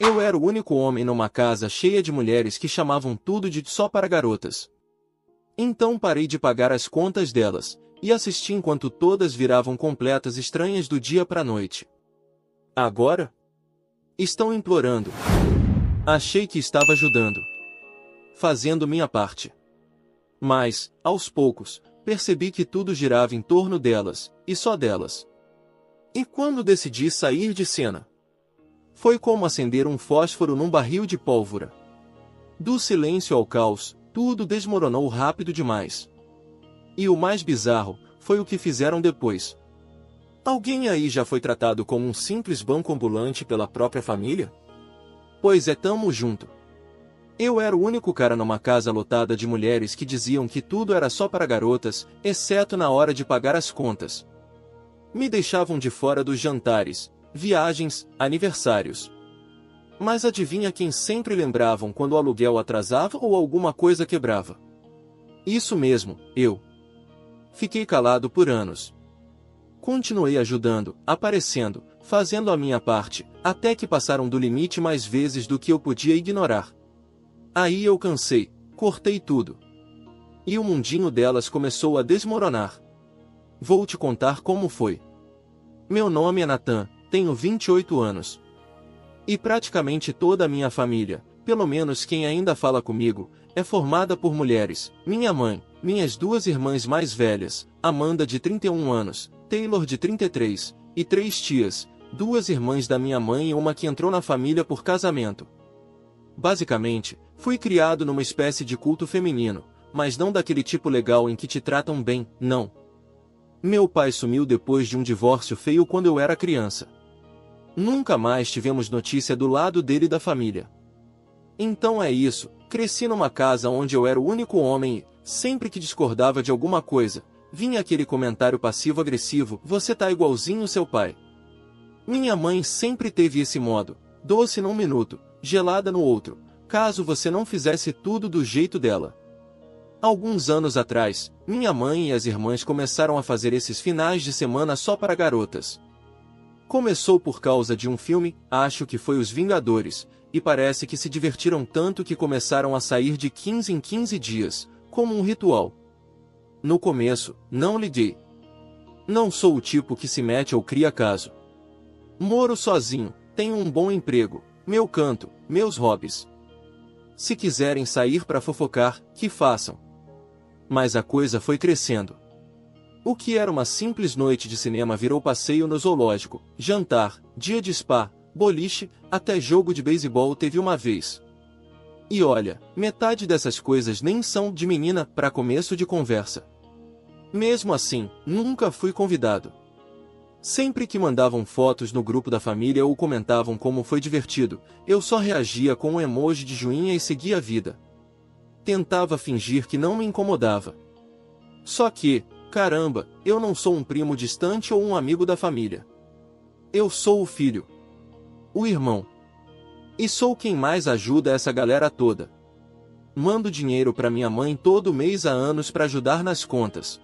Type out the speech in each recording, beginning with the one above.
Eu era o único homem numa casa cheia de mulheres que chamavam tudo de só para garotas. Então parei de pagar as contas delas, e assisti enquanto todas viravam completas estranhas do dia para a noite. Agora? Estão implorando. Achei que estava ajudando. Fazendo minha parte. Mas, aos poucos, percebi que tudo girava em torno delas, e só delas. E quando decidi sair de cena? Foi como acender um fósforo num barril de pólvora. Do silêncio ao caos, tudo desmoronou rápido demais. E o mais bizarro, foi o que fizeram depois. Alguém aí já foi tratado como um simples banco ambulante pela própria família? Pois é, tamo junto. Eu era o único cara numa casa lotada de mulheres que diziam que tudo era só para garotas, exceto na hora de pagar as contas. Me deixavam de fora dos jantares, viagens, aniversários. Mas adivinha quem sempre lembravam quando o aluguel atrasava ou alguma coisa quebrava? Isso mesmo, eu. Fiquei calado por anos. Continuei ajudando, aparecendo, fazendo a minha parte, até que passaram do limite mais vezes do que eu podia ignorar. Aí eu cansei, cortei tudo. E o mundinho delas começou a desmoronar. Vou te contar como foi. Meu nome é Nathan, tenho 28 anos. E praticamente toda a minha família, pelo menos quem ainda fala comigo, é formada por mulheres. Minha mãe, minhas duas irmãs mais velhas, Amanda de 31 anos, Taylor de 33, e 3 tias, 2 irmãs da minha mãe e uma que entrou na família por casamento. Basicamente, fui criado numa espécie de culto feminino, mas não daquele tipo legal em que te tratam bem, não. Meu pai sumiu depois de um divórcio feio quando eu era criança. Nunca mais tivemos notícia do lado dele da família. Então é isso, cresci numa casa onde eu era o único homem e, sempre que discordava de alguma coisa, vinha aquele comentário passivo-agressivo: você tá igualzinho seu pai. Minha mãe sempre teve esse modo, doce num minuto, gelada no outro, caso você não fizesse tudo do jeito dela. Alguns anos atrás, minha mãe e as irmãs começaram a fazer esses finais de semana só para garotas. Começou por causa de um filme, acho que foi Os Vingadores, e parece que se divertiram tanto que começaram a sair de 15 em 15 dias, como um ritual. No começo, não liguei. Não sou o tipo que se mete ou cria caso. Moro sozinho, tenho um bom emprego, meu canto, meus hobbies. Se quiserem sair para fofocar, que façam. Mas a coisa foi crescendo. O que era uma simples noite de cinema virou passeio no zoológico, jantar, dia de spa, boliche, até jogo de beisebol teve uma vez. E olha, metade dessas coisas nem são de menina para começo de conversa. Mesmo assim, nunca fui convidado. Sempre que mandavam fotos no grupo da família ou comentavam como foi divertido, eu só reagia com um emoji de joinha e seguia a vida. Tentava fingir que não me incomodava. Só que, caramba, eu não sou um primo distante ou um amigo da família. Eu sou o filho. O irmão. E sou quem mais ajuda essa galera toda. Mando dinheiro para minha mãe todo mês há anos para ajudar nas contas.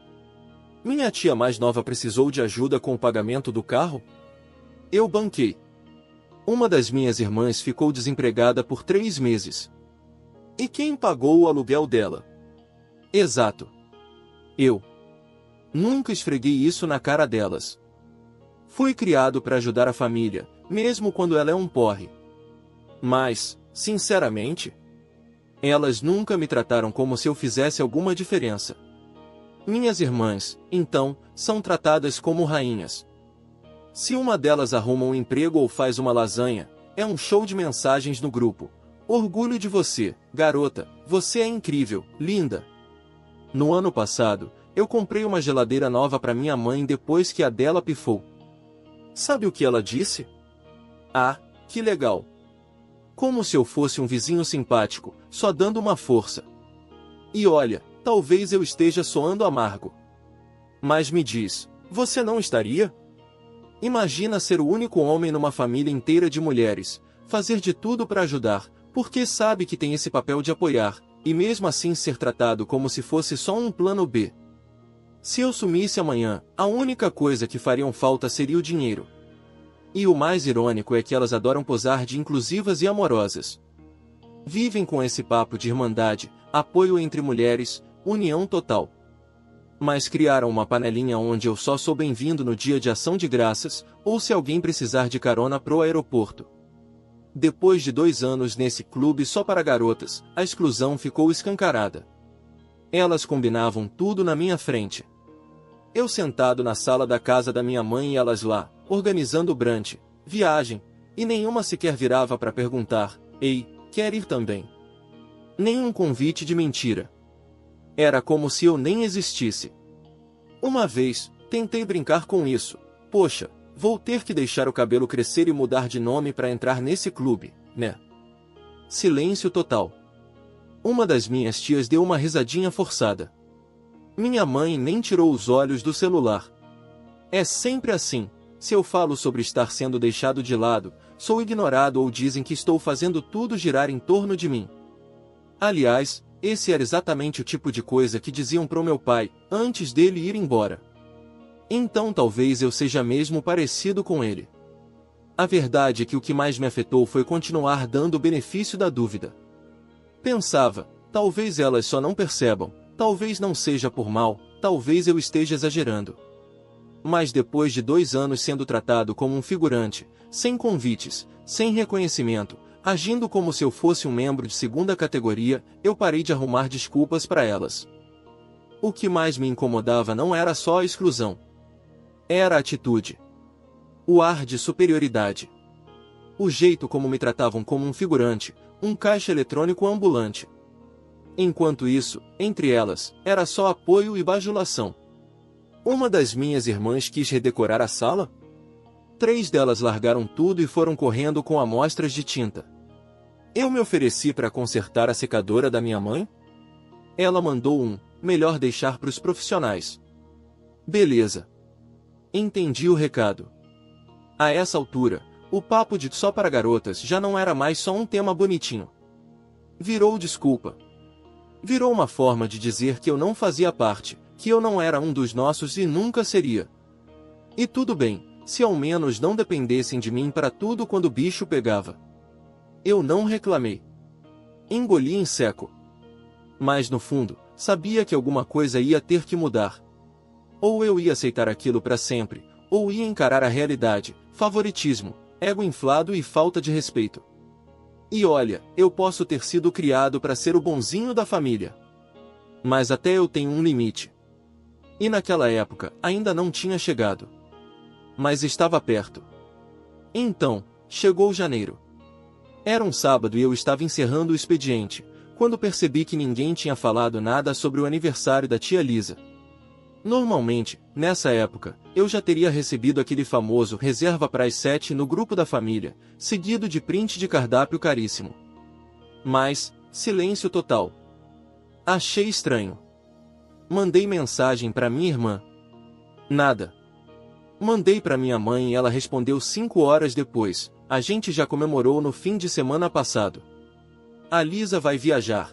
Minha tia mais nova precisou de ajuda com o pagamento do carro? Eu banquei. Uma das minhas irmãs ficou desempregada por 3 meses. E quem pagou o aluguel dela? Exato. Eu. Nunca esfreguei isso na cara delas. Fui criado para ajudar a família, mesmo quando ela é um porre. Mas, sinceramente, elas nunca me trataram como se eu fizesse alguma diferença. Minhas irmãs, então, são tratadas como rainhas. Se uma delas arruma um emprego ou faz uma lasanha, é um show de mensagens no grupo. Orgulho de você, garota, você é incrível, linda. No ano passado, eu comprei uma geladeira nova para minha mãe depois que a dela pifou. Sabe o que ela disse? Ah, que legal. Como se eu fosse um vizinho simpático, só dando uma força. E olha, talvez eu esteja soando amargo. Mas me diz, você não estaria? Imagina ser o único homem numa família inteira de mulheres, fazer de tudo para ajudar, porque sabe que tem esse papel de apoiar, e mesmo assim ser tratado como se fosse só um plano B. Se eu sumisse amanhã, a única coisa que fariam falta seria o dinheiro. E o mais irônico é que elas adoram posar de inclusivas e amorosas. Vivem com esse papo de irmandade, apoio entre mulheres, união total. Mas criaram uma panelinha onde eu só sou bem-vindo no dia de ação de graças, ou se alguém precisar de carona pro aeroporto. Depois de 2 anos nesse clube só para garotas, a exclusão ficou escancarada. Elas combinavam tudo na minha frente. Eu sentado na sala da casa da minha mãe e elas lá, organizando brunch, viagem, e nenhuma sequer virava para perguntar: ei, quer ir também? Nenhum convite de mentira. Era como se eu nem existisse. Uma vez, tentei brincar com isso. Poxa, vou ter que deixar o cabelo crescer e mudar de nome para entrar nesse clube, né? Silêncio total. Uma das minhas tias deu uma risadinha forçada. Minha mãe nem tirou os olhos do celular. É sempre assim. Se eu falo sobre estar sendo deixado de lado, sou ignorado ou dizem que estou fazendo tudo girar em torno de mim. Aliás, esse era exatamente o tipo de coisa que diziam pro meu pai, antes dele ir embora. Então talvez eu seja mesmo parecido com ele. A verdade é que o que mais me afetou foi continuar dando o benefício da dúvida. Pensava, talvez elas só não percebam, talvez não seja por mal, talvez eu esteja exagerando. Mas depois de 2 anos sendo tratado como um figurante, sem convites, sem reconhecimento, agindo como se eu fosse um membro de segunda categoria, eu parei de arrumar desculpas para elas. O que mais me incomodava não era só a exclusão. Era a atitude. O ar de superioridade. O jeito como me tratavam como um figurante, um caixa eletrônico ambulante. Enquanto isso, entre elas, era só apoio e bajulação. Uma das minhas irmãs quis redecorar a sala. 3 delas largaram tudo e foram correndo com amostras de tinta. Eu me ofereci para consertar a secadora da minha mãe? Ela mandou melhor deixar para os profissionais. Beleza. Entendi o recado. A essa altura, o papo de só para garotas já não era mais só um tema bonitinho. Virou desculpa. Virou uma forma de dizer que eu não fazia parte, que eu não era um dos nossos e nunca seria. E tudo bem, se ao menos não dependessem de mim para tudo quando o bicho pegava. Eu não reclamei. Engoli em seco. Mas no fundo, sabia que alguma coisa ia ter que mudar. Ou eu ia aceitar aquilo para sempre, ou ia encarar a realidade, favoritismo, ego inflado e falta de respeito. E olha, eu posso ter sido criado para ser o bonzinho da família. Mas até eu tenho um limite. E naquela época, ainda não tinha chegado. Mas estava perto. Então, chegou janeiro. Era um sábado e eu estava encerrando o expediente, quando percebi que ninguém tinha falado nada sobre o aniversário da tia Lisa. Normalmente, nessa época, eu já teria recebido aquele famoso reserva para as 7 no grupo da família, seguido de print de cardápio caríssimo. Mas, silêncio total. Achei estranho. Mandei mensagem para minha irmã. Nada. Mandei para minha mãe e ela respondeu 5 horas depois. A gente já comemorou no fim de semana passado. A Lisa vai viajar.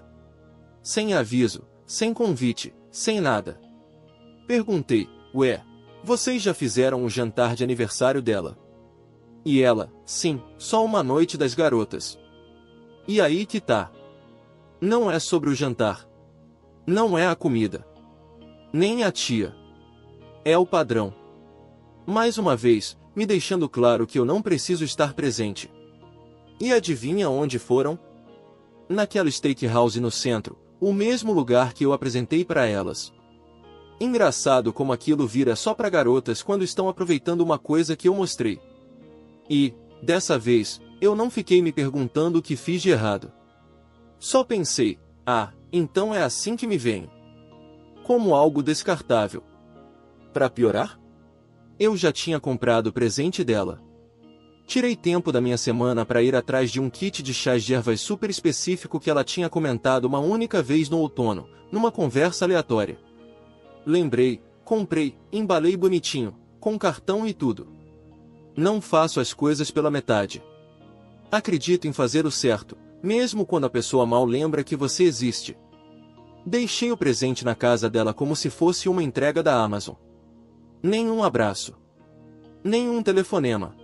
Sem aviso, sem convite, sem nada. Perguntei, ué, vocês já fizeram o jantar de aniversário dela? E ela, sim, só uma noite das garotas. E aí que tá. Não é sobre o jantar. Não é a comida. Nem a tia. É o padrão. Mais uma vez, me deixando claro que eu não preciso estar presente. E adivinha onde foram? Naquela steakhouse no centro, o mesmo lugar que eu apresentei para elas. Engraçado como aquilo vira só para garotas quando estão aproveitando uma coisa que eu mostrei. E, dessa vez, eu não fiquei me perguntando o que fiz de errado. Só pensei, então é assim que me veem. Como algo descartável. Para piorar, eu já tinha comprado o presente dela. Tirei tempo da minha semana para ir atrás de um kit de chás de ervas super específico que ela tinha comentado uma única vez no outono, numa conversa aleatória. Lembrei, comprei, embalei bonitinho, com cartão e tudo. Não faço as coisas pela metade. Acredito em fazer o certo, mesmo quando a pessoa mal lembra que você existe. Deixei o presente na casa dela como se fosse uma entrega da Amazon. Nenhum abraço. Nenhum telefonema.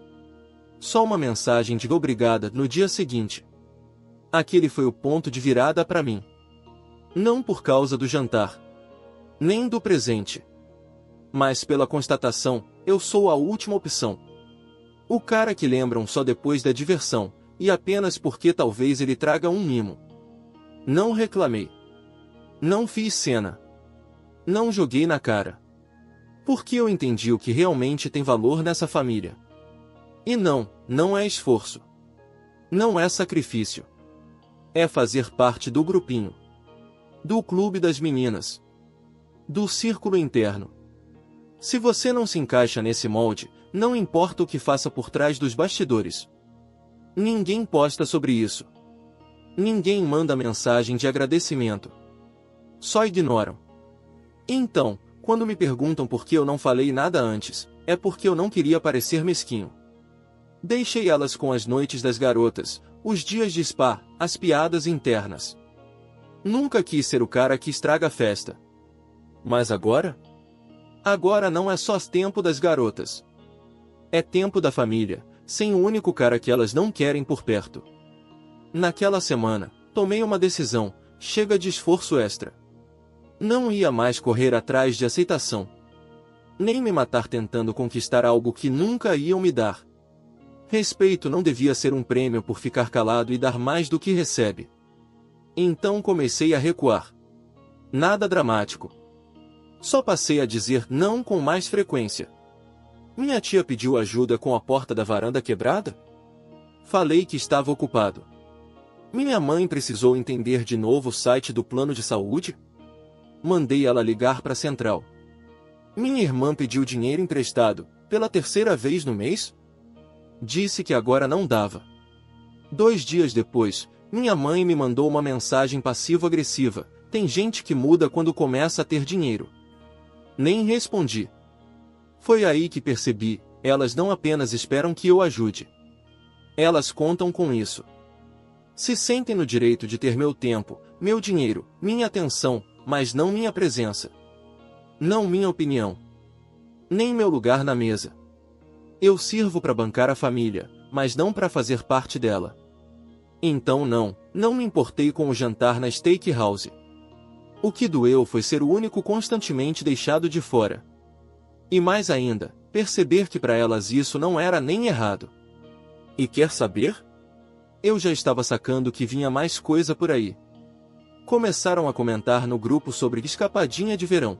Só uma mensagem de obrigada no dia seguinte. Aquele foi o ponto de virada para mim. Não por causa do jantar, nem do presente, mas pela constatação: eu sou a última opção. O cara que lembram só depois da diversão, e apenas porque talvez ele traga um mimo. Não reclamei. Não fiz cena. Não joguei na cara. Porque eu entendi o que realmente tem valor nessa família. E não é esforço. Não é sacrifício. É fazer parte do grupinho. Do clube das meninas. Do círculo interno. Se você não se encaixa nesse molde, não importa o que faça por trás dos bastidores. Ninguém posta sobre isso. Ninguém manda mensagem de agradecimento. Só ignoram. Então, quando me perguntam por que eu não falei nada antes, é porque eu não queria parecer mesquinho. Deixei elas com as noites das garotas, os dias de spa, as piadas internas. Nunca quis ser o cara que estraga a festa. Mas agora? Agora não é só tempo das garotas. É tempo da família, sem o único cara que elas não querem por perto. Naquela semana, tomei uma decisão: chega de esforço extra. Não ia mais correr atrás de aceitação. Nem me matar tentando conquistar algo que nunca iam me dar. Respeito não devia ser um prêmio por ficar calado e dar mais do que recebe. Então comecei a recuar. Nada dramático. Só passei a dizer não com mais frequência. Minha tia pediu ajuda com a porta da varanda quebrada? Falei que estava ocupado. Minha mãe precisou entender de novo o site do plano de saúde? Mandei ela ligar para a central. Minha irmã pediu dinheiro emprestado, pela terceira vez no mês? Disse que agora não dava. 2 dias depois, minha mãe me mandou uma mensagem passivo-agressiva: tem gente que muda quando começa a ter dinheiro. Nem respondi. Foi aí que percebi: elas não apenas esperam que eu ajude. Elas contam com isso. Se sentem no direito de ter meu tempo, meu dinheiro, minha atenção, mas não minha presença. Não minha opinião. Nem meu lugar na mesa. Eu sirvo para bancar a família, mas não para fazer parte dela. Então não me importei com o jantar na steakhouse. O que doeu foi ser o único constantemente deixado de fora. E mais ainda, perceber que para elas isso não era nem errado. E quer saber? Eu já estava sacando que vinha mais coisa por aí. Começaram a comentar no grupo sobre escapadinha de verão.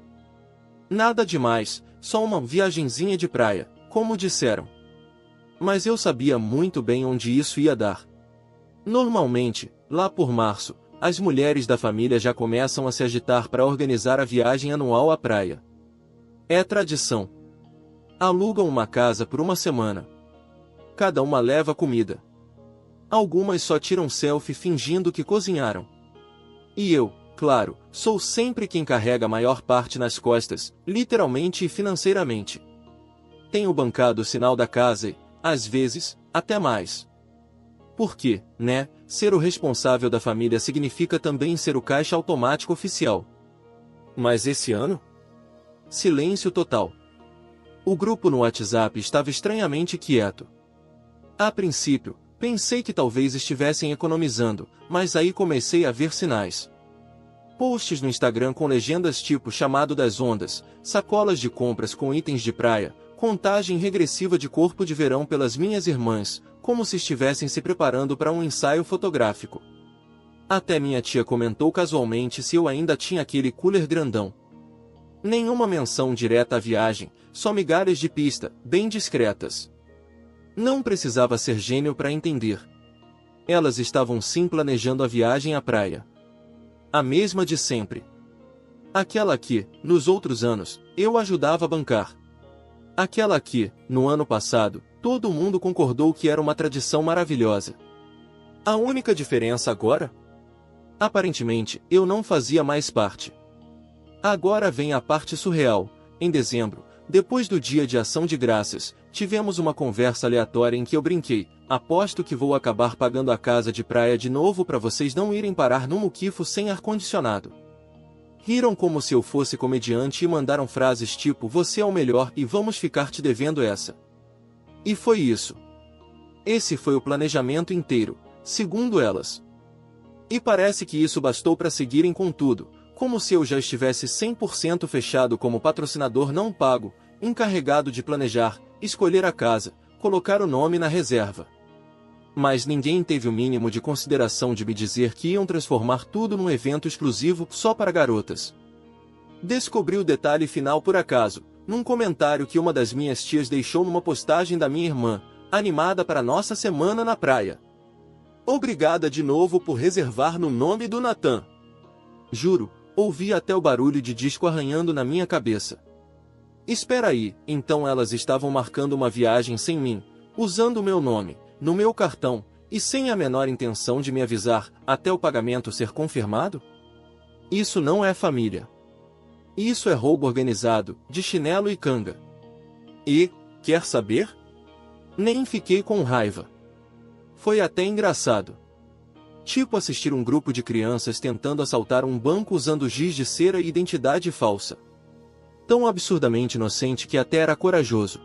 Nada demais, só uma viagenzinha de praia, como disseram. Mas eu sabia muito bem onde isso ia dar. Normalmente, lá por março, as mulheres da família já começam a se agitar para organizar a viagem anual à praia. É tradição. Alugam uma casa por uma semana. Cada uma leva comida. Algumas só tiram selfie fingindo que cozinharam. E eu, claro, sou sempre quem carrega a maior parte nas costas, literalmente e financeiramente. Tenho bancado o sinal da casa e, às vezes, até mais. Porque, ser o responsável da família significa também ser o caixa automático oficial. Mas esse ano? Silêncio total. O grupo no WhatsApp estava estranhamente quieto. A princípio, pensei que talvez estivessem economizando, mas aí comecei a ver sinais. Posts no Instagram com legendas tipo chamado das ondas, sacolas de compras com itens de praia, contagem regressiva de corpo de verão pelas minhas irmãs, como se estivessem se preparando para um ensaio fotográfico. Até minha tia comentou casualmente se eu ainda tinha aquele cooler grandão. Nenhuma menção direta à viagem, só migalhas de pista, bem discretas. Não precisava ser gênio para entender. Elas estavam sim planejando a viagem à praia. A mesma de sempre. Aquela que, nos outros anos, eu ajudava a bancar. Aquela que, no ano passado, todo mundo concordou que era uma tradição maravilhosa. A única diferença agora? Aparentemente, eu não fazia mais parte. Agora vem a parte surreal. Em dezembro, depois do dia de ação de graças, tivemos uma conversa aleatória em que eu brinquei: aposto que vou acabar pagando a casa de praia de novo para vocês não irem parar num muquifo sem ar-condicionado. Riram como se eu fosse comediante e mandaram frases tipo: você é o melhor e vamos ficar te devendo essa. E foi isso. Esse foi o planejamento inteiro, segundo elas. E parece que isso bastou para seguirem com tudo, como se eu já estivesse 100% fechado como patrocinador não pago, encarregado de planejar, escolher a casa, colocar o nome na reserva. Mas ninguém teve o mínimo de consideração de me dizer que iam transformar tudo num evento exclusivo só para garotas. Descobri o detalhe final por acaso, num comentário que uma das minhas tias deixou numa postagem da minha irmã, animada para nossa semana na praia. Obrigada de novo por reservar no nome do Natan. Juro, ouvi até o barulho de disco arranhando na minha cabeça. Espera aí, então elas estavam marcando uma viagem sem mim, usando o meu nome, no meu cartão, e sem a menor intenção de me avisar, até o pagamento ser confirmado? Isso não é família. Isso é roubo organizado, de chinelo e canga. E, quer saber? Nem fiquei com raiva. Foi até engraçado. Tipo assistir um grupo de crianças tentando assaltar um banco usando giz de cera e identidade falsa. Tão absurdamente inocente que até era corajoso.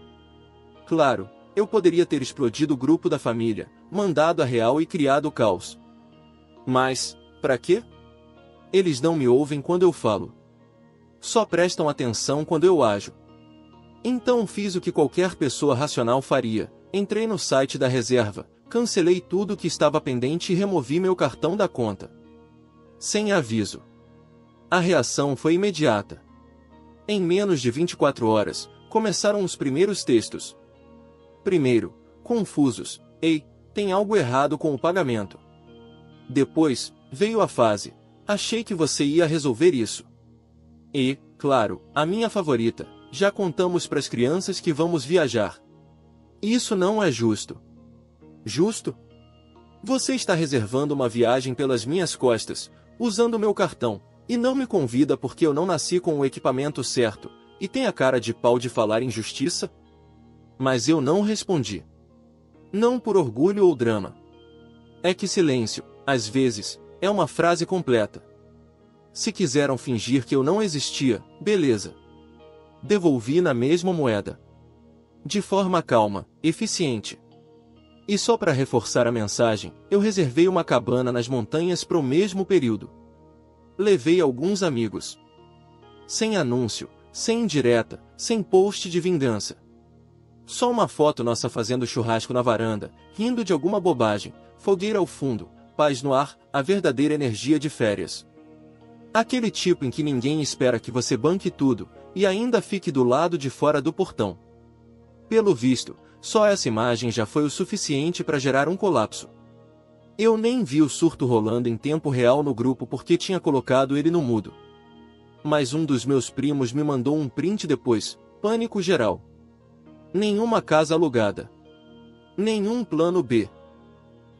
Claro, eu poderia ter explodido o grupo da família, mandado a real e criado o caos. Mas, pra quê? Eles não me ouvem quando eu falo. Só prestam atenção quando eu ajo. Então fiz o que qualquer pessoa racional faria, entrei no site da reserva, cancelei tudo que estava pendente e removi meu cartão da conta. Sem aviso. A reação foi imediata. Em menos de 24 horas, começaram os primeiros textos. Primeiro, confusos, ei, tem algo errado com o pagamento. Depois, veio a fase, achei que você ia resolver isso. E, claro, a minha favorita, já contamos pras crianças que vamos viajar. Isso não é justo. Justo? Você está reservando uma viagem pelas minhas costas, usando meu cartão, e não me convida porque eu não nasci com o equipamento certo, e tem a cara de pau de falar em justiça? Mas eu não respondi. Não por orgulho ou drama. É que silêncio, às vezes, é uma frase completa. Se quiseram fingir que eu não existia, beleza. Devolvi na mesma moeda. De forma calma, eficiente. E só para reforçar a mensagem, eu reservei uma cabana nas montanhas pro mesmo período. Levei alguns amigos. Sem anúncio, sem indireta, sem post de vingança. Só uma foto nossa fazendo churrasco na varanda, rindo de alguma bobagem, fogueira ao fundo, paz no ar, a verdadeira energia de férias. Aquele tipo em que ninguém espera que você banque tudo, e ainda fique do lado de fora do portão. Pelo visto, só essa imagem já foi o suficiente para gerar um colapso. Eu nem vi o surto rolando em tempo real no grupo porque tinha colocado ele no mudo. Mas um dos meus primos me mandou um print depois, pânico geral. Nenhuma casa alugada. Nenhum plano B.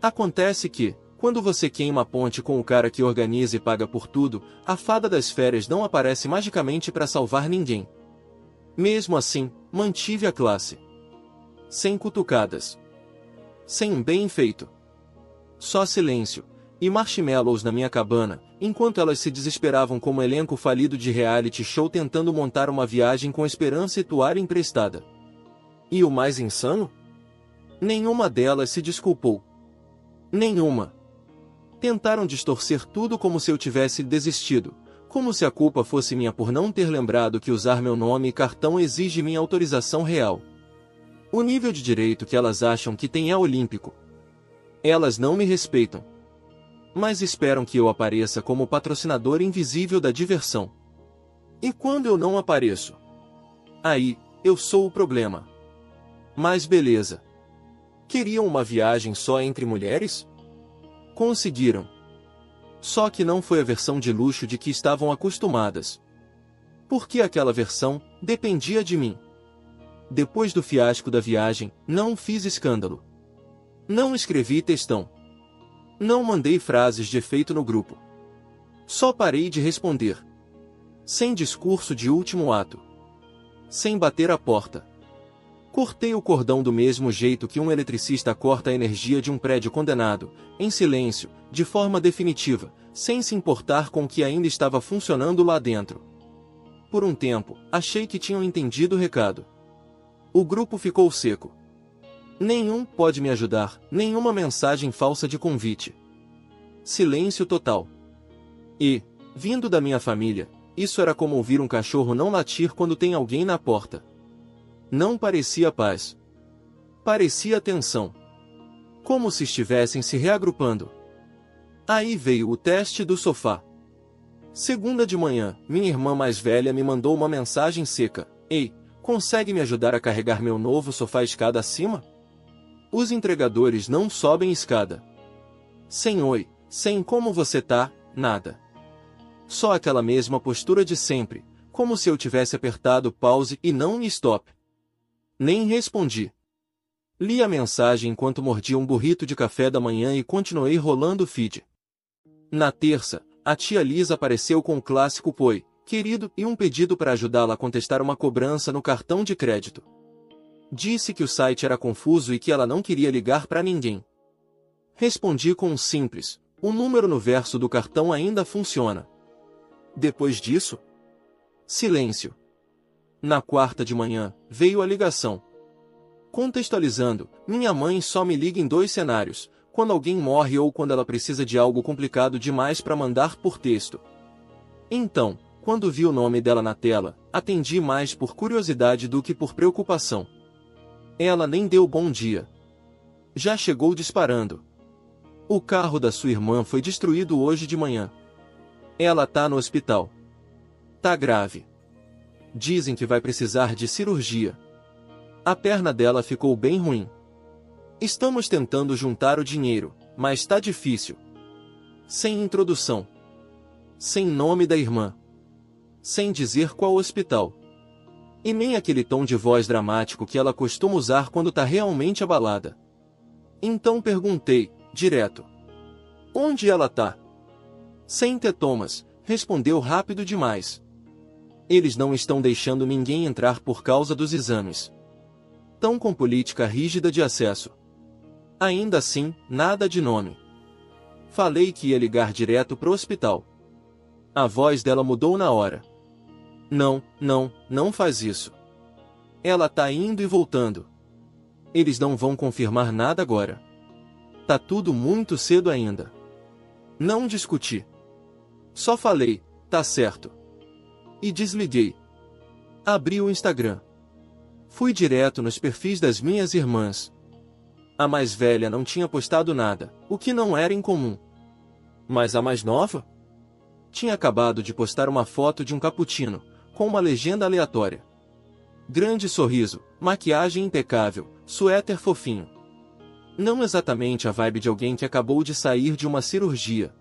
Acontece que, quando você queima a ponte com o cara que organiza e paga por tudo, a fada das férias não aparece magicamente para salvar ninguém. Mesmo assim, mantive a classe. Sem cutucadas. Sem um bem feito. Só silêncio, e marshmallows na minha cabana, enquanto elas se desesperavam como elenco falido de reality show tentando montar uma viagem com esperança e toalha emprestada. E o mais insano? Nenhuma delas se desculpou. Nenhuma. Tentaram distorcer tudo como se eu tivesse desistido, como se a culpa fosse minha por não ter lembrado que usar meu nome e cartão exige minha autorização real. O nível de direito que elas acham que tem é olímpico. Elas não me respeitam. Mas esperam que eu apareça como patrocinador invisível da diversão. E quando eu não apareço? Aí, eu sou o problema. Mas beleza. Queriam uma viagem só entre mulheres? Conseguiram. Só que não foi a versão de luxo de que estavam acostumadas. Porque aquela versão dependia de mim. Depois do fiasco da viagem, não fiz escândalo. Não escrevi textão. Não mandei frases de efeito no grupo. Só parei de responder. Sem discurso de último ato. Sem bater a porta. Cortei o cordão do mesmo jeito que um eletricista corta a energia de um prédio condenado, em silêncio, de forma definitiva, sem se importar com o que ainda estava funcionando lá dentro. Por um tempo, achei que tinham entendido o recado. O grupo ficou seco. Nenhum pode me ajudar, nenhuma mensagem falsa de convite. Silêncio total. E, vindo da minha família, isso era como ouvir um cachorro não latir quando tem alguém na porta. Não parecia paz. Parecia tensão. Como se estivessem se reagrupando. Aí veio o teste do sofá. Segunda de manhã, minha irmã mais velha me mandou uma mensagem seca. Ei, consegue me ajudar a carregar meu novo sofá escada acima? Os entregadores não sobem escada. Sem oi, sem como você tá, nada. Só aquela mesma postura de sempre, como se eu tivesse apertado pause e não stop. Nem respondi. Li a mensagem enquanto mordia um burrito de café da manhã e continuei rolando o feed. Na terça, a tia Lisa apareceu com o clássico "Poi, querido" e um pedido para ajudá-la a contestar uma cobrança no cartão de crédito. Disse que o site era confuso e que ela não queria ligar para ninguém. Respondi com um simples: o número no verso do cartão ainda funciona. Depois disso? Silêncio. Na quarta de manhã, veio a ligação. Contextualizando, minha mãe só me liga em 2 cenários: quando alguém morre ou quando ela precisa de algo complicado demais para mandar por texto. Então, quando vi o nome dela na tela, atendi mais por curiosidade do que por preocupação. Ela nem deu bom dia. Já chegou disparando. O carro da sua irmã foi destruído hoje de manhã. Ela tá no hospital. Tá grave. Dizem que vai precisar de cirurgia. A perna dela ficou bem ruim. Estamos tentando juntar o dinheiro, mas tá difícil. Sem introdução. Sem nome da irmã. Sem dizer qual hospital. E nem aquele tom de voz dramático que ela costuma usar quando tá realmente abalada. Então perguntei, direto: onde ela tá? Sem ter Thomas, respondeu rápido demais. Eles não estão deixando ninguém entrar por causa dos exames. Tão com política rígida de acesso. Ainda assim, nada de nome. Falei que ia ligar direto pro hospital. A voz dela mudou na hora. Não faz isso. Ela tá indo e voltando. Eles não vão confirmar nada agora. Tá tudo muito cedo ainda. Não discuti. Só falei, tá certo. E desliguei. Abri o Instagram. Fui direto nos perfis das minhas irmãs. A mais velha não tinha postado nada, o que não era incomum. Mas a mais nova? Tinha acabado de postar uma foto de um cappuccino, com uma legenda aleatória. Grande sorriso, maquiagem impecável, suéter fofinho. Não exatamente a vibe de alguém que acabou de sair de uma cirurgia.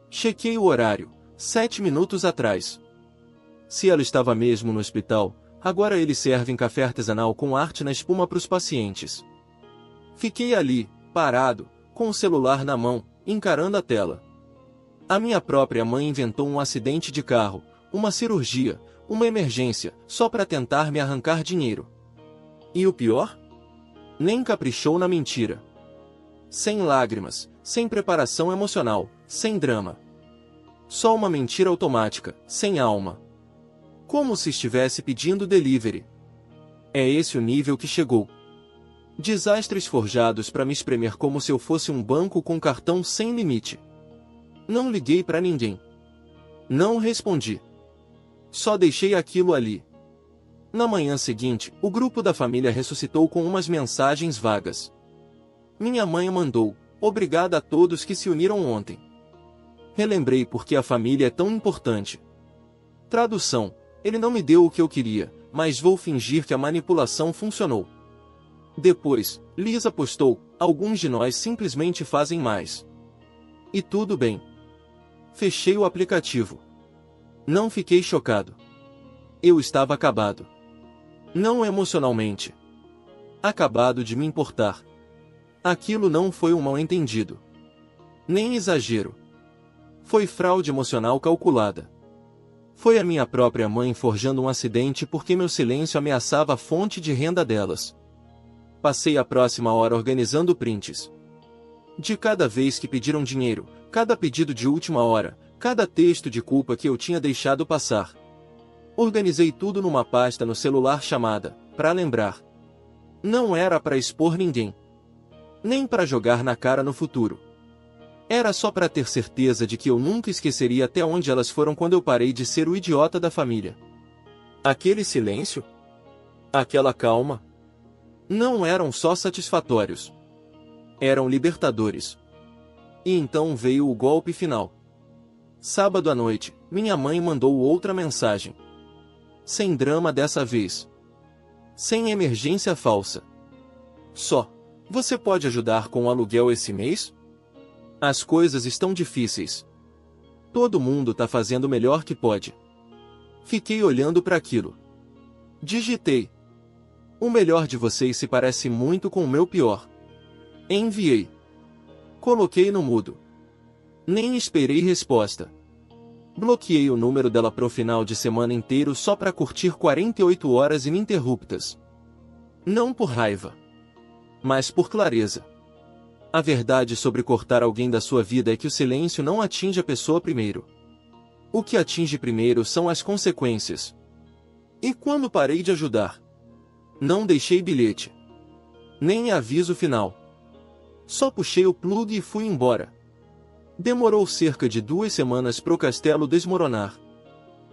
Chequei o horário, 7 minutos atrás. Se ela estava mesmo no hospital, agora eles servem café artesanal com arte na espuma para os pacientes. Fiquei ali, parado, com o celular na mão, encarando a tela. A minha própria mãe inventou um acidente de carro, uma cirurgia, uma emergência, só para tentar me arrancar dinheiro. E o pior? Nem caprichou na mentira. Sem lágrimas, sem preparação emocional, sem drama. Só uma mentira automática, sem alma. Como se estivesse pedindo delivery. É esse o nível que chegou. Desastres forjados para me espremer como se eu fosse um banco com cartão sem limite. Não liguei para ninguém. Não respondi. Só deixei aquilo ali. Na manhã seguinte, o grupo da família ressuscitou com umas mensagens vagas. Minha mãe mandou: obrigada a todos que se uniram ontem. Relembrei porque a família é tão importante. Tradução: ele não me deu o que eu queria, mas vou fingir que a manipulação funcionou. Depois, Lisa postou: alguns de nós simplesmente fazem mais. E tudo bem. Fechei o aplicativo. Não fiquei chocado. Eu estava acabado. Não emocionalmente. Acabado de me importar. Aquilo não foi um mal-entendido. Nem exagero. Foi fraude emocional calculada. Foi a minha própria mãe forjando um acidente porque meu silêncio ameaçava a fonte de renda delas. Passei a próxima hora organizando prints. De cada vez que pediram dinheiro, cada pedido de última hora, cada texto de culpa que eu tinha deixado passar. Organizei tudo numa pasta no celular chamada, pra lembrar. Não era para expor ninguém, nem para jogar na cara no futuro. Era só para ter certeza de que eu nunca esqueceria até onde elas foram quando eu parei de ser o idiota da família. Aquele silêncio, aquela calma, não eram só satisfatórios. Eram libertadores. E então veio o golpe final. Sábado à noite, minha mãe mandou outra mensagem. Sem drama dessa vez. Sem emergência falsa. Só: você pode ajudar com o aluguel esse mês? As coisas estão difíceis. Todo mundo tá fazendo o melhor que pode. Fiquei olhando para aquilo. Digitei: o melhor de vocês se parece muito com o meu pior. Enviei. Coloquei no mudo. Nem esperei resposta. Bloqueei o número dela pro final de semana inteiro só para curtir 48 horas ininterruptas. Não por raiva, mas por clareza. A verdade sobre cortar alguém da sua vida é que o silêncio não atinge a pessoa primeiro. O que atinge primeiro são as consequências. E quando parei de ajudar? Não deixei bilhete. Nem aviso final. Só puxei o plug e fui embora. Demorou cerca de 2 semanas pro castelo desmoronar.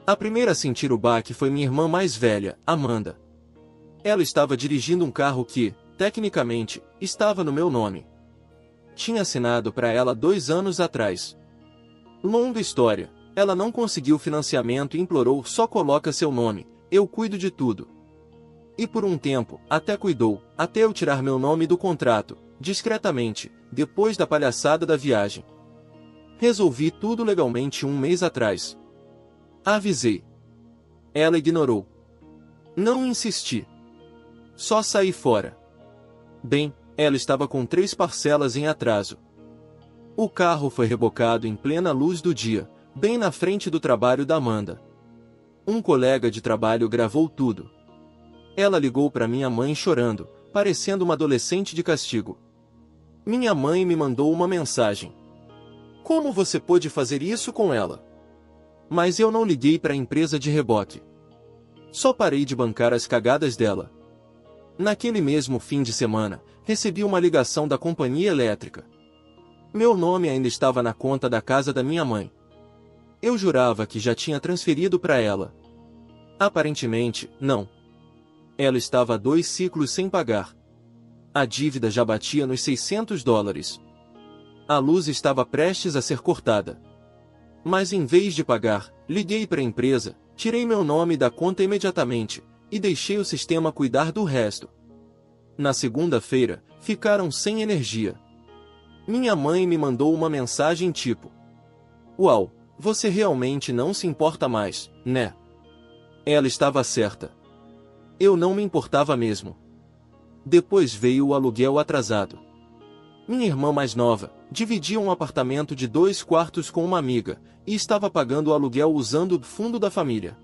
A primeira a sentir o baque foi minha irmã mais velha, Amanda. Ela estava dirigindo um carro que, tecnicamente, estava no meu nome. Tinha assinado para ela 2 anos atrás. Longa história, ela não conseguiu financiamento e implorou: só coloca seu nome, eu cuido de tudo. E por um tempo, até cuidou, até eu tirar meu nome do contrato, discretamente, depois da palhaçada da viagem. Resolvi tudo legalmente 1 mês atrás. Avisei. Ela ignorou. Não insisti. Só saí fora. Bem, ela estava com 3 parcelas em atraso. O carro foi rebocado em plena luz do dia, bem na frente do trabalho da Amanda. Um colega de trabalho gravou tudo. Ela ligou para minha mãe chorando, parecendo uma adolescente de castigo. Minha mãe me mandou uma mensagem: como você pôde fazer isso com ela? Mas eu não liguei para a empresa de reboque. Só parei de bancar as cagadas dela. Naquele mesmo fim de semana, recebi uma ligação da companhia elétrica. Meu nome ainda estava na conta da casa da minha mãe. Eu jurava que já tinha transferido para ela. Aparentemente, não. Ela estava há 2 ciclos sem pagar. A dívida já batia nos $600. A luz estava prestes a ser cortada. Mas em vez de pagar, liguei para a empresa, tirei meu nome da conta imediatamente, e deixei o sistema cuidar do resto. Na segunda-feira, ficaram sem energia. Minha mãe me mandou uma mensagem tipo: uau, você realmente não se importa mais, né? Ela estava certa. Eu não me importava mesmo. Depois veio o aluguel atrasado. Minha irmã mais nova dividia um apartamento de 2 quartos com uma amiga, e estava pagando o aluguel usando o fundo da família.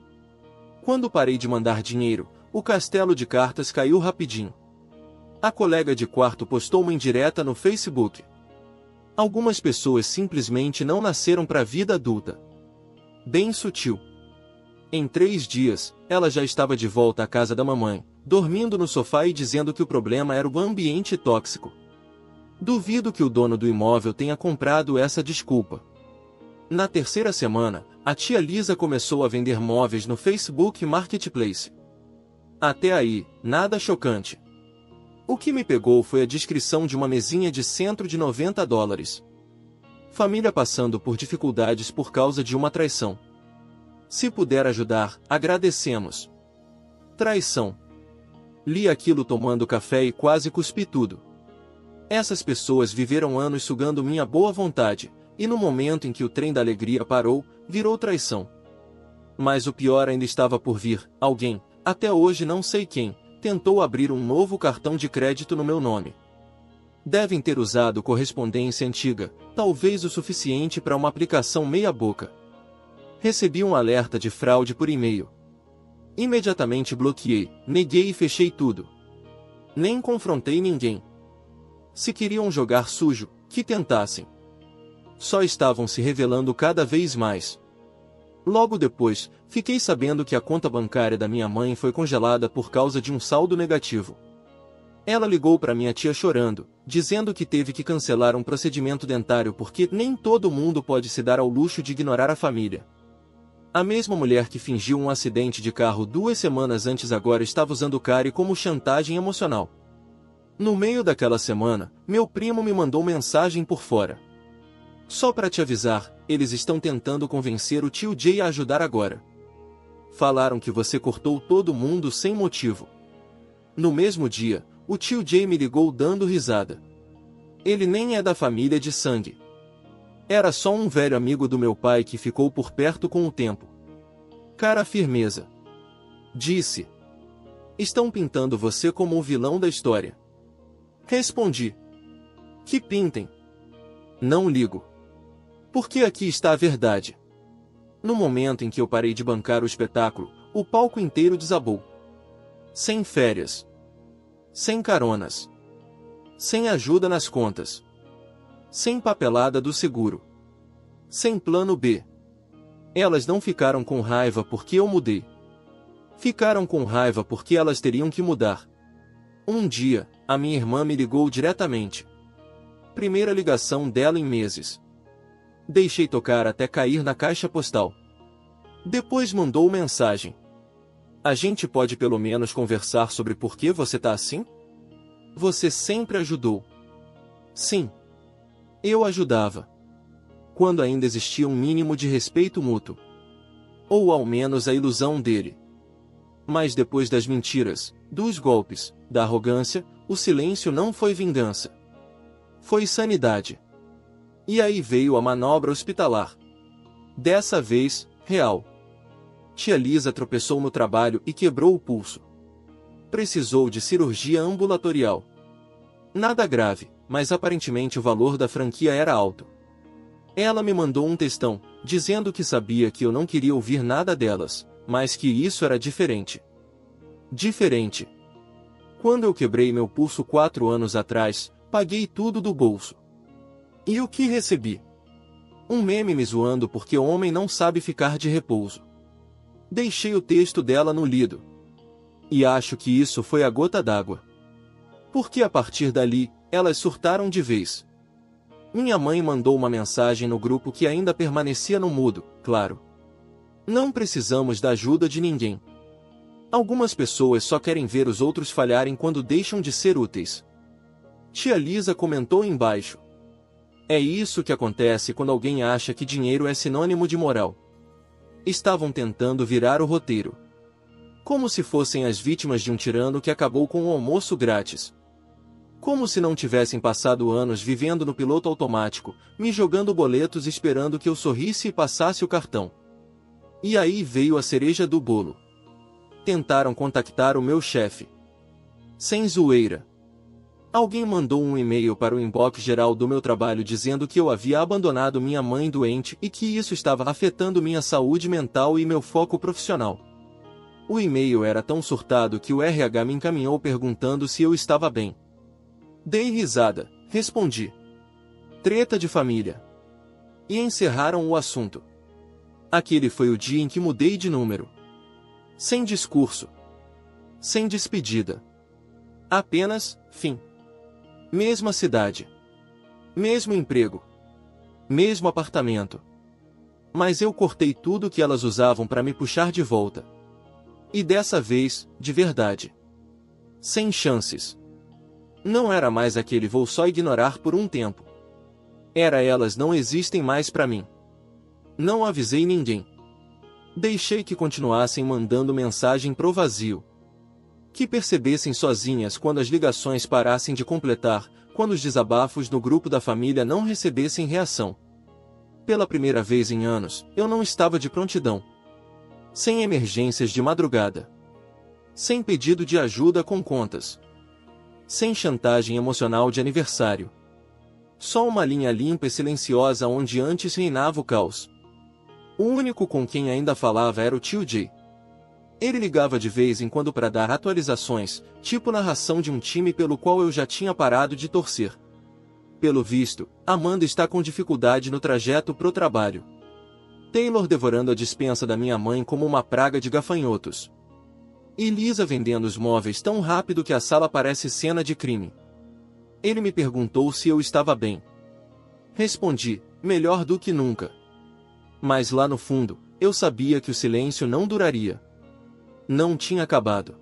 Quando parei de mandar dinheiro, o castelo de cartas caiu rapidinho. A colega de quarto postou uma indireta no Facebook. Algumas pessoas simplesmente não nasceram para a vida adulta. Bem sutil. Em 3 dias, ela já estava de volta à casa da mamãe, dormindo no sofá e dizendo que o problema era o ambiente tóxico. Duvido que o dono do imóvel tenha comprado essa desculpa. Na 3ª semana, a tia Lisa começou a vender móveis no Facebook Marketplace. Até aí, nada chocante. O que me pegou foi a descrição de uma mesinha de $190. Família passando por dificuldades por causa de uma traição. Se puder ajudar, agradecemos. Traição. Li aquilo tomando café e quase cuspi tudo. Essas pessoas viveram anos sugando minha boa vontade, e no momento em que o trem da alegria parou, virou traição. Mas o pior ainda estava por vir: alguém, até hoje não sei quem, tentou abrir um novo cartão de crédito no meu nome. Devem ter usado correspondência antiga, talvez o suficiente para uma aplicação meia-boca. Recebi um alerta de fraude por e-mail. Imediatamente bloqueei, neguei e fechei tudo. Nem confrontei ninguém. Se queriam jogar sujo, que tentassem. Só estavam se revelando cada vez mais. Logo depois, fiquei sabendo que a conta bancária da minha mãe foi congelada por causa de um saldo negativo. Ela ligou para minha tia chorando, dizendo que teve que cancelar um procedimento dentário porque nem todo mundo pode se dar ao luxo de ignorar a família. A mesma mulher que fingiu um acidente de carro 2 semanas antes agora estava usando o Cari como chantagem emocional. No meio daquela semana, meu primo me mandou mensagem por fora. Só para te avisar, eles estão tentando convencer o tio Jay a ajudar agora. Falaram que você cortou todo mundo sem motivo. No mesmo dia, o tio Jay me ligou dando risada. Ele nem é da família de sangue. Era só um velho amigo do meu pai que ficou por perto com o tempo. Cara, firmeza. Disse. Estão pintando você como o vilão da história. Respondi. Que pintem. Não ligo. Porque aqui está a verdade. No momento em que eu parei de bancar o espetáculo, o palco inteiro desabou. Sem férias. Sem caronas. Sem ajuda nas contas. Sem papelada do seguro. Sem plano B. Elas não ficaram com raiva porque eu mudei. Ficaram com raiva porque elas teriam que mudar. Um dia, a minha irmã me ligou diretamente. Primeira ligação dela em meses. Deixei tocar até cair na caixa postal. Depois mandou mensagem. A gente pode pelo menos conversar sobre por que você tá assim? Você sempre ajudou. Sim. Eu ajudava. Quando ainda existia um mínimo de respeito mútuo. Ou ao menos a ilusão dele. Mas depois das mentiras, dos golpes, da arrogância, o silêncio não foi vingança. Foi sanidade. E aí veio a manobra hospitalar. Dessa vez, real. Tia Lisa tropeçou no trabalho e quebrou o pulso. Precisou de cirurgia ambulatorial. Nada grave, mas aparentemente o valor da franquia era alto. Ela me mandou um textão, dizendo que sabia que eu não queria ouvir nada delas, mas que isso era diferente. Diferente. Quando eu quebrei meu pulso 4 anos atrás, paguei tudo do bolso. E o que recebi? Um meme me zoando porque o homem não sabe ficar de repouso. Deixei o texto dela no lido. E acho que isso foi a gota d'água. Porque a partir dali, elas surtaram de vez. Minha mãe mandou uma mensagem no grupo que ainda permanecia no mudo, claro. Não precisamos da ajuda de ninguém. Algumas pessoas só querem ver os outros falharem quando deixam de ser úteis. Tia Lisa comentou embaixo. É isso que acontece quando alguém acha que dinheiro é sinônimo de moral. Estavam tentando virar o roteiro. Como se fossem as vítimas de um tirano que acabou com o almoço grátis. Como se não tivessem passado anos vivendo no piloto automático, me jogando boletos esperando que eu sorrisse e passasse o cartão. E aí veio a cereja do bolo. Tentaram contactar o meu chefe. Sem zoeira. Alguém mandou um e-mail para o inbox geral do meu trabalho dizendo que eu havia abandonado minha mãe doente e que isso estava afetando minha saúde mental e meu foco profissional. O e-mail era tão surtado que o RH me encaminhou perguntando se eu estava bem. Dei risada, respondi. Treta de família. E encerraram o assunto. Aquele foi o dia em que mudei de número. Sem discurso. Sem despedida. Apenas, fim. Mesma cidade. Mesmo emprego. Mesmo apartamento. Mas eu cortei tudo que elas usavam para me puxar de volta. E dessa vez, de verdade. Sem chances. Não era mais aquele vou só ignorar por um tempo. Era elas não existem mais para mim. Não avisei ninguém. Deixei que continuassem mandando mensagem pro vazio. Que percebessem sozinhas quando as ligações parassem de completar, quando os desabafos no grupo da família não recebessem reação. Pela primeira vez em anos, eu não estava de prontidão. Sem emergências de madrugada. Sem pedido de ajuda com contas. Sem chantagem emocional de aniversário. Só uma linha limpa e silenciosa onde antes reinava o caos. O único com quem ainda falava era o tio Jay. Ele ligava de vez em quando para dar atualizações, tipo narração de um time pelo qual eu já tinha parado de torcer. Pelo visto, Amanda está com dificuldade no trajeto pro trabalho. Taylor devorando a despensa da minha mãe como uma praga de gafanhotos. E Lisa vendendo os móveis tão rápido que a sala parece cena de crime. Ele me perguntou se eu estava bem. Respondi, melhor do que nunca. Mas lá no fundo, eu sabia que o silêncio não duraria. Não tinha acabado.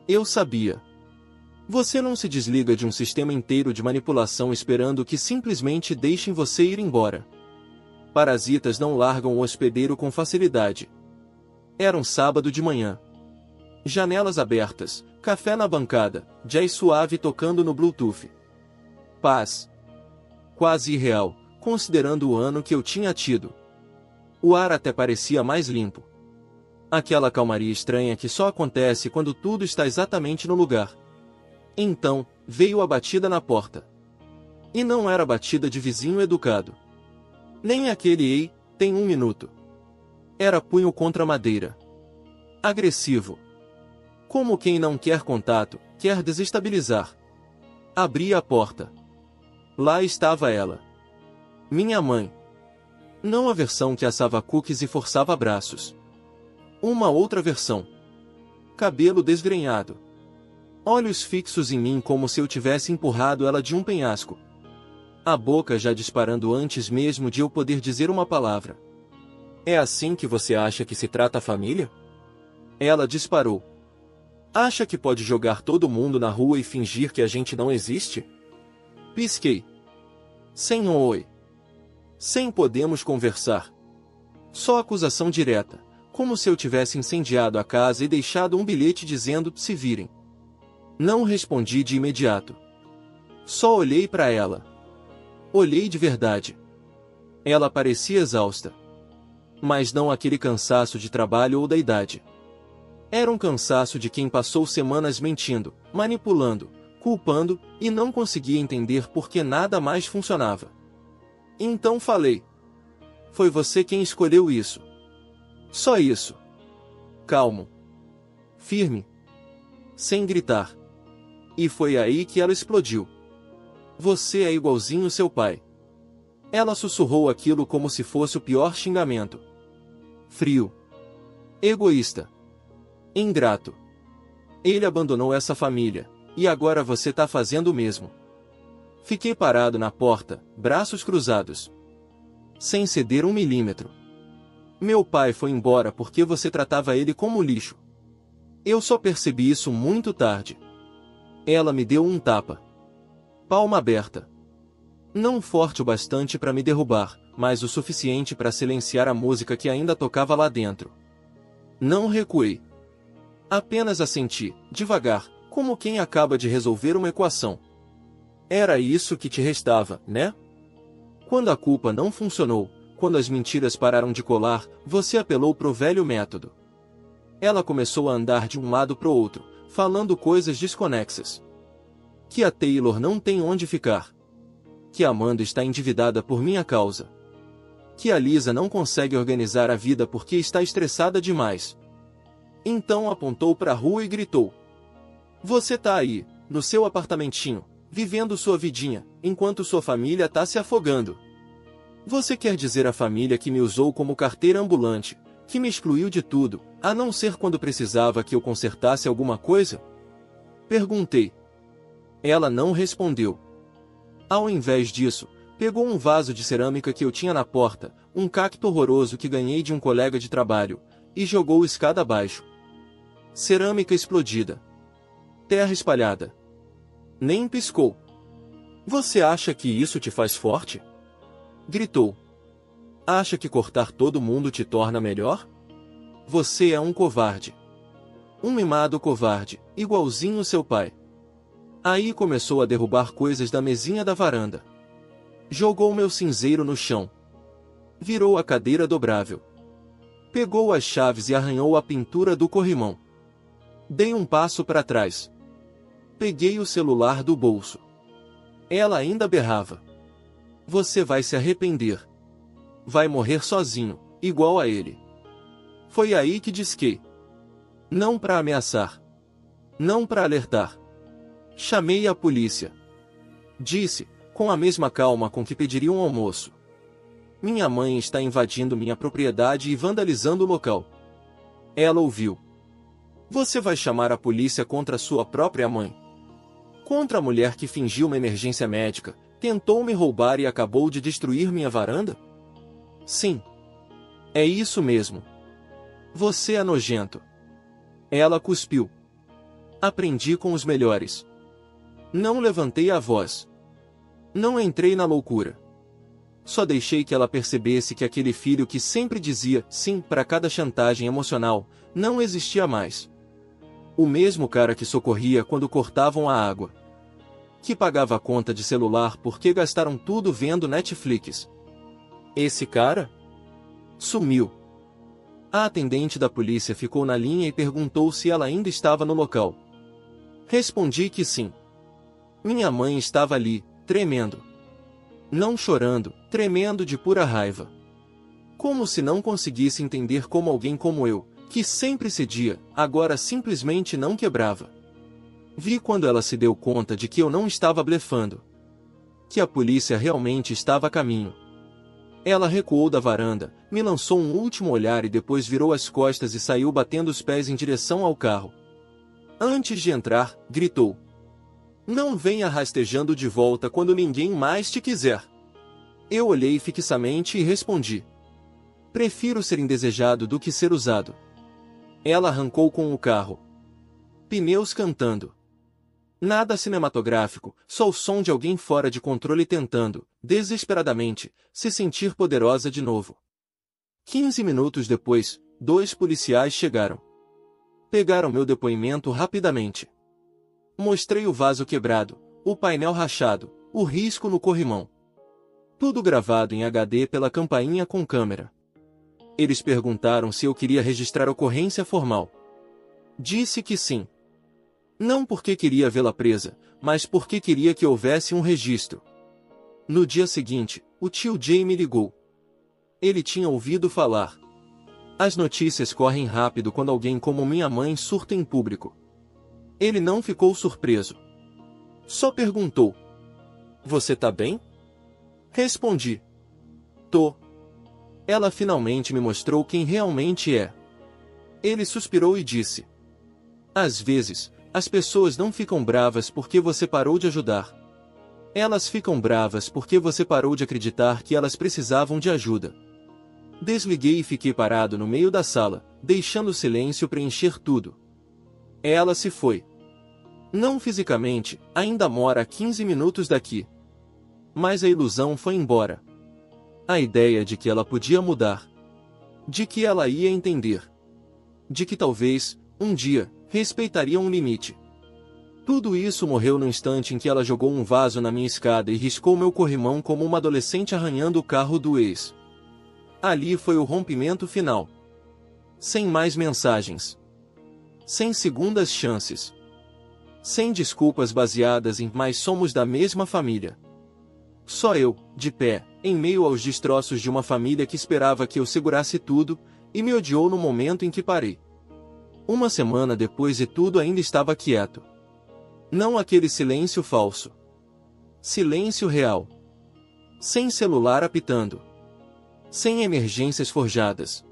Eu sabia. Você não se desliga de um sistema inteiro de manipulação esperando que simplesmente deixem você ir embora. Parasitas não largam o hospedeiro com facilidade. Era um sábado de manhã. Janelas abertas, café na bancada, jazz suave tocando no Bluetooth. Paz. Quase irreal, considerando o ano que eu tinha tido. O ar até parecia mais limpo. Aquela calmaria estranha que só acontece quando tudo está exatamente no lugar. Então, veio a batida na porta. E não era batida de vizinho educado. Nem aquele "ei, tem um minuto". Era punho contra madeira. Agressivo. Como quem não quer contato, quer desestabilizar. Abri a porta. Lá estava ela. Minha mãe. Não a versão que assava cookies e forçava abraços. Uma outra versão. Cabelo desgrenhado. Olhos fixos em mim como se eu tivesse empurrado ela de um penhasco. A boca já disparando antes mesmo de eu poder dizer uma palavra. É assim que você acha que se trata a família? Ela disparou. Acha que pode jogar todo mundo na rua e fingir que a gente não existe? Pisquei. Sem um oi. Sem podemos conversar. Só acusação direta, como se eu tivesse incendiado a casa e deixado um bilhete dizendo "se virem". Não respondi de imediato. Só olhei para ela. Olhei de verdade. Ela parecia exausta. Mas não aquele cansaço de trabalho ou da idade. Era um cansaço de quem passou semanas mentindo, manipulando, culpando, e não conseguia entender por que nada mais funcionava. Então falei. Foi você quem escolheu isso. Só isso. Calmo. Firme. Sem gritar. E foi aí que ela explodiu. Você é igualzinho seu pai. Ela sussurrou aquilo como se fosse o pior xingamento. Frio. Egoísta. Ingrato. Ele abandonou essa família, e agora você tá fazendo o mesmo. Fiquei parado na porta, braços cruzados. Sem ceder 1 milímetro. Meu pai foi embora porque você tratava ele como lixo. Eu só percebi isso muito tarde. Ela me deu um tapa. Palma aberta. Não forte o bastante para me derrubar, mas o suficiente para silenciar a música que ainda tocava lá dentro. Não recuei. Apenas assenti, devagar, como quem acaba de resolver uma equação. Era isso que te restava, né? Quando a culpa não funcionou, quando as mentiras pararam de colar, você apelou pro velho método. Ela começou a andar de um lado pro outro, falando coisas desconexas. Que a Taylor não tem onde ficar. Que a Amanda está endividada por minha causa. Que a Lisa não consegue organizar a vida porque está estressada demais. Então apontou para a rua e gritou. Você tá aí, no seu apartamentinho, vivendo sua vidinha, enquanto sua família tá se afogando. Você quer dizer à família que me usou como carteira ambulante, que me excluiu de tudo, a não ser quando precisava que eu consertasse alguma coisa? Perguntei. Ela não respondeu. Ao invés disso, pegou um vaso de cerâmica que eu tinha na porta, um cacto horroroso que ganhei de um colega de trabalho, e jogou escada abaixo. Cerâmica explodida. Terra espalhada. Nem piscou. Você acha que isso te faz forte? Gritou. Acha que cortar todo mundo te torna melhor? Você é um covarde. Um mimado covarde, igualzinho seu pai. Aí começou a derrubar coisas da mesinha da varanda. Jogou meu cinzeiro no chão. Virou a cadeira dobrável. Pegou as chaves e arranhou a pintura do corrimão. Dei um passo para trás. Peguei o celular do bolso. Ela ainda berrava. Você vai se arrepender. Vai morrer sozinho, igual a ele. Foi aí que disquei. Não para ameaçar. Não para alertar. Chamei a polícia. Disse, com a mesma calma com que pediria um almoço. Minha mãe está invadindo minha propriedade e vandalizando o local. Ela ouviu. Você vai chamar a polícia contra sua própria mãe? Contra a mulher que fingiu uma emergência médica, tentou me roubar e acabou de destruir minha varanda? Sim. É isso mesmo. Você é nojento. Ela cuspiu. Aprendi com os melhores. Não levantei a voz. Não entrei na loucura. Só deixei que ela percebesse que aquele filho que sempre dizia sim para cada chantagem emocional, não existia mais. O mesmo cara que socorria quando cortavam a água. Que pagava a conta de celular porque gastaram tudo vendo Netflix. Esse cara? Sumiu. A atendente da polícia ficou na linha e perguntou se ela ainda estava no local. Respondi que sim. Minha mãe estava ali, tremendo. Não chorando, tremendo de pura raiva. Como se não conseguisse entender como alguém como eu, que sempre cedia, agora simplesmente não quebrava. Vi quando ela se deu conta de que eu não estava blefando. Que a polícia realmente estava a caminho. Ela recuou da varanda, me lançou um último olhar e depois virou as costas e saiu batendo os pés em direção ao carro. Antes de entrar, gritou: "Não venha rastejando de volta quando ninguém mais te quiser." Eu olhei fixamente e respondi: "Prefiro ser indesejado do que ser usado." Ela arrancou com o carro. Pneus cantando. Nada cinematográfico, só o som de alguém fora de controle tentando, desesperadamente, se sentir poderosa de novo. 15 minutos depois, 2 policiais chegaram. Pegaram meu depoimento rapidamente. Mostrei o vaso quebrado, o painel rachado, o risco no corrimão. Tudo gravado em HD pela campainha com câmera. Eles perguntaram se eu queria registrar ocorrência formal. Disse que sim. Não porque queria vê-la presa, mas porque queria que houvesse um registro. No dia seguinte, o tio Jay me ligou. Ele tinha ouvido falar. As notícias correm rápido quando alguém como minha mãe surta em público. Ele não ficou surpreso. Só perguntou: "Você tá bem?" Respondi: "Tô." Ela finalmente me mostrou quem realmente é. Ele suspirou e disse: "Às vezes, as pessoas não ficam bravas porque você parou de ajudar. Elas ficam bravas porque você parou de acreditar que elas precisavam de ajuda." Desliguei e fiquei parado no meio da sala, deixando o silêncio preencher tudo. Ela se foi. Não fisicamente, ainda mora a 15 minutos daqui. Mas a ilusão foi embora. A ideia de que ela podia mudar. De que ela ia entender. De que talvez, um dia, respeitaria um limite. Tudo isso morreu no instante em que ela jogou um vaso na minha escada e riscou meu corrimão como uma adolescente arranhando o carro do ex. Ali foi o rompimento final. Sem mais mensagens. Sem segundas chances. Sem desculpas baseadas em "mas somos da mesma família." Só eu, de pé, em meio aos destroços de uma família que esperava que eu segurasse tudo, e me odiou no momento em que parei. Uma semana depois e tudo ainda estava quieto. Não aquele silêncio falso. Silêncio real. Sem celular apitando. Sem emergências forjadas.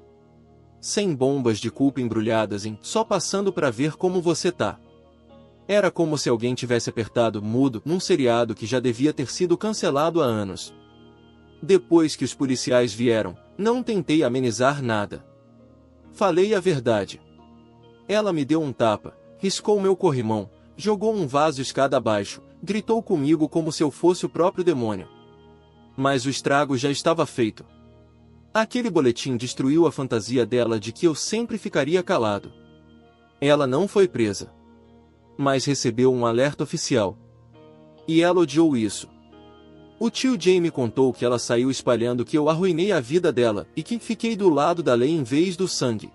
Sem bombas de culpa embrulhadas em "só passando para ver como você tá." Era como se alguém tivesse apertado mudo num seriado que já devia ter sido cancelado há anos. Depois que os policiais vieram, não tentei amenizar nada. Falei a verdade. Ela me deu um tapa, riscou meu corrimão, jogou um vaso escada abaixo, gritou comigo como se eu fosse o próprio demônio. Mas o estrago já estava feito. Aquele boletim destruiu a fantasia dela de que eu sempre ficaria calado. Ela não foi presa. Mas recebeu um alerta oficial. E ela odiou isso. O tio Jay me contou que ela saiu espalhando que eu arruinei a vida dela e que fiquei do lado da lei em vez do sangue.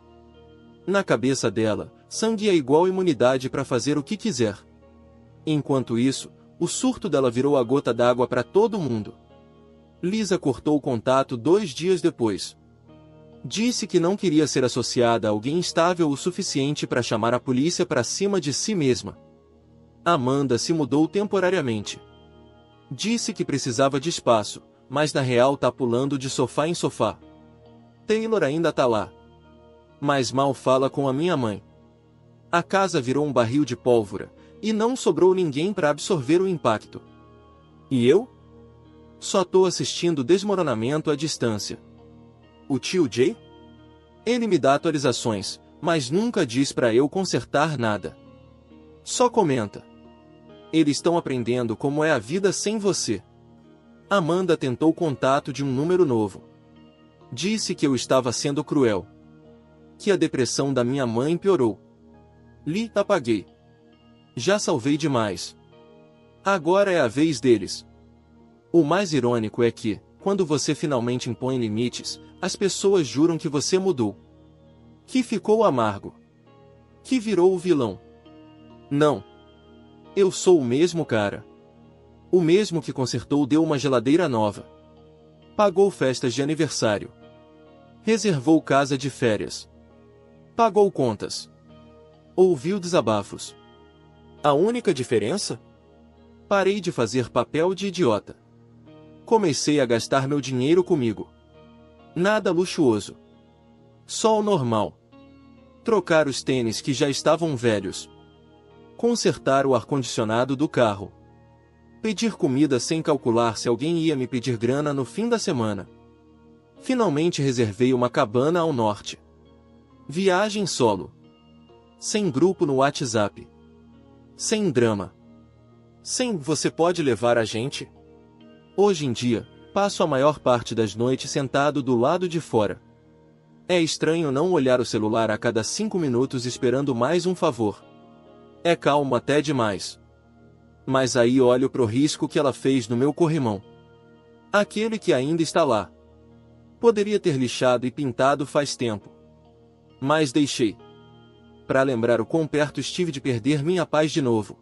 Na cabeça dela, sangue é igual imunidade para fazer o que quiser. Enquanto isso, o surto dela virou a gota d'água para todo mundo. Lisa cortou o contato 2 dias depois. Disse que não queria ser associada a alguém instável o suficiente para chamar a polícia para cima de si mesma. Amanda se mudou temporariamente. Disse que precisava de espaço, mas na real tá pulando de sofá em sofá. Taylor ainda tá lá. Mas mal fala com a minha mãe. A casa virou um barril de pólvora, e não sobrou ninguém para absorver o impacto. E eu? Só tô assistindo o desmoronamento à distância. O tio Jay? Ele me dá atualizações, mas nunca diz para eu consertar nada. Só comenta. Eles estão aprendendo como é a vida sem você. Amanda tentou contato de um número novo. Disse que eu estava sendo cruel. Que a depressão da minha mãe piorou. Apaguei. Já salvei demais. Agora é a vez deles. O mais irônico é que, quando você finalmente impõe limites, as pessoas juram que você mudou. Que ficou amargo. Que virou o vilão. Não. Eu sou o mesmo cara. O mesmo que consertou deu uma geladeira nova. Pagou festas de aniversário. Reservou casa de férias. Pagou contas. Ouviu desabafos. A única diferença? Parei de fazer papel de idiota. Comecei a gastar meu dinheiro comigo. Nada luxuoso. Só o normal. Trocar os tênis que já estavam velhos. Consertar o ar-condicionado do carro. Pedir comida sem calcular se alguém ia me pedir grana no fim da semana. Finalmente reservei uma cabana ao norte. Viagem solo. Sem grupo no WhatsApp. Sem drama. Sem "você pode levar a gente?". Hoje em dia, passo a maior parte das noites sentado do lado de fora. É estranho não olhar o celular a cada 5 minutos esperando mais um favor. É calmo até demais. Mas aí olho pro risco que ela fez no meu corrimão. Aquele que ainda está lá. Poderia ter lixado e pintado faz tempo. Mas deixei. Para lembrar o quão perto estive de perder minha paz de novo.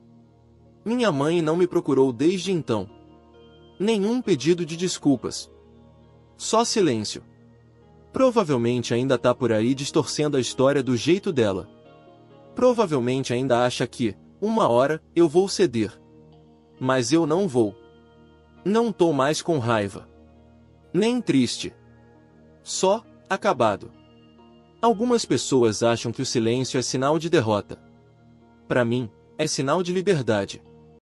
Minha mãe não me procurou desde então. Nenhum pedido de desculpas. Só silêncio. Provavelmente ainda tá por aí distorcendo a história do jeito dela. Provavelmente ainda acha que, uma hora, eu vou ceder. Mas eu não vou. Não tô mais com raiva. Nem triste. Só, acabado. Algumas pessoas acham que o silêncio é sinal de derrota. Para mim, é sinal de liberdade.